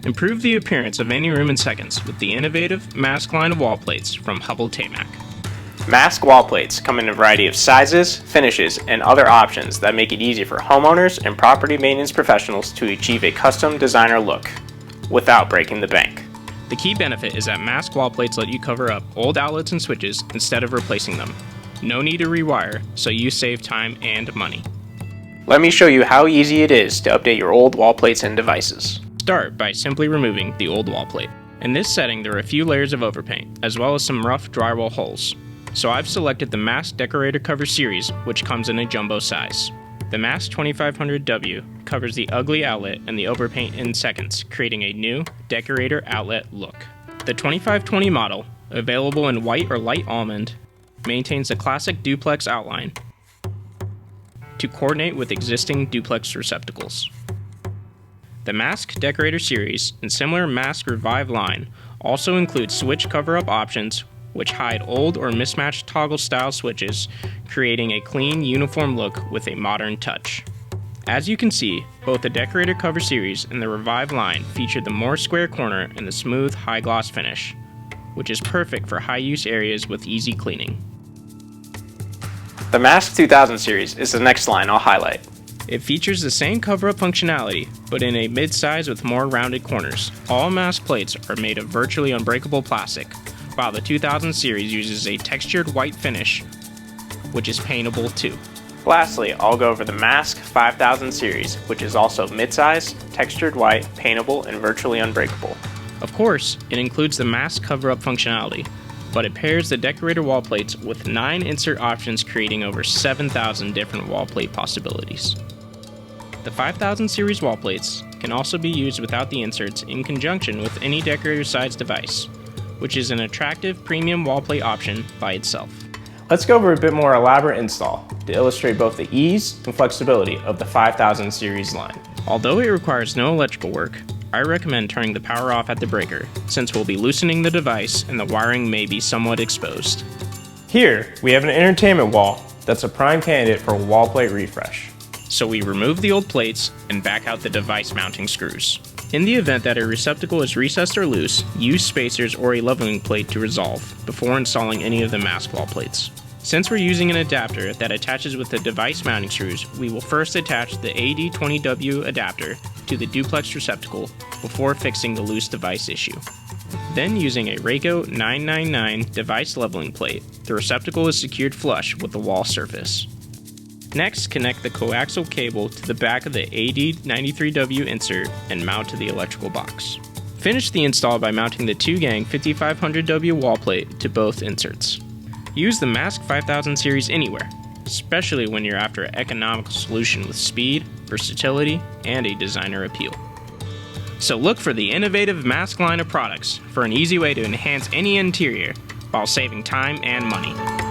Improve the appearance of any room in seconds with the innovative MASQUE line of wall plates from Hubbell TayMac. MASQUE wall plates come in a variety of sizes, finishes, and other options that make it easy for homeowners and property maintenance professionals to achieve a custom designer look without breaking the bank. The key benefit is that MASQUE wall plates let you cover up old outlets and switches instead of replacing them. No need to rewire, so you save time and money. Let me show you how easy it is to update your old wall plates and devices. Start by simply removing the old wall plate. In this setting, there are a few layers of overpaint, as well as some rough drywall holes. So I've selected the MASQUE Decorator Cover Series, which comes in a jumbo size. The MASQUE 2500W covers the ugly outlet and the overpaint in seconds, creating a new Decorator outlet look. The 2520 model, available in white or light almond, maintains the classic duplex outline to coordinate with existing duplex receptacles. The MASQUE Decorator Series and similar MASQUE Revive line also include switch cover-up options which hide old or mismatched toggle style switches, creating a clean, uniform look with a modern touch. As you can see, both the Decorator Cover Series and the Revive line feature the more square corner and the smooth, high gloss finish, which is perfect for high-use areas with easy cleaning. The MASQUE 2000 series is the next line I'll highlight. It features the same cover-up functionality, but in a mid-size with more rounded corners. All MASQUE plates are made of virtually unbreakable plastic, while the 2000 series uses a textured white finish, which is paintable too. Lastly, I'll go over the MASQUE 5000 series, which is also mid-size, textured white, paintable, and virtually unbreakable. Of course, it includes the MASQUE cover-up functionality, but it pairs the Decorator wall plates with 9 insert options, creating over 7,000 different wall plate possibilities. The 5000 series wall plates can also be used without the inserts in conjunction with any Decorator size device, which is an attractive premium wall plate option by itself. Let's go over a bit more elaborate install to illustrate both the ease and flexibility of the 5000 series line. Although it requires no electrical work, I recommend turning the power off at the breaker, since we'll be loosening the device and the wiring may be somewhat exposed. Here, we have an entertainment wall that's a prime candidate for a wall plate refresh. So we remove the old plates and back out the device mounting screws. In the event that a receptacle is recessed or loose, use spacers or a leveling plate to resolve before installing any of the MASQUE wall plates. Since we're using an adapter that attaches with the device mounting screws, we will first attach the AD20W adapter to the duplex receptacle before fixing the loose device issue. Then, using a Rayco 999 device leveling plate, the receptacle is secured flush with the wall surface. Next, connect the coaxial cable to the back of the AD93W insert and mount to the electrical box. Finish the install by mounting the 2-gang 5500W wall plate to both inserts. Use the MASQUE 5000 series anywhere, especially when you're after an economical solution with speed, versatility, and a designer appeal. So look for the innovative MASQUE line of products for an easy way to enhance any interior while saving time and money.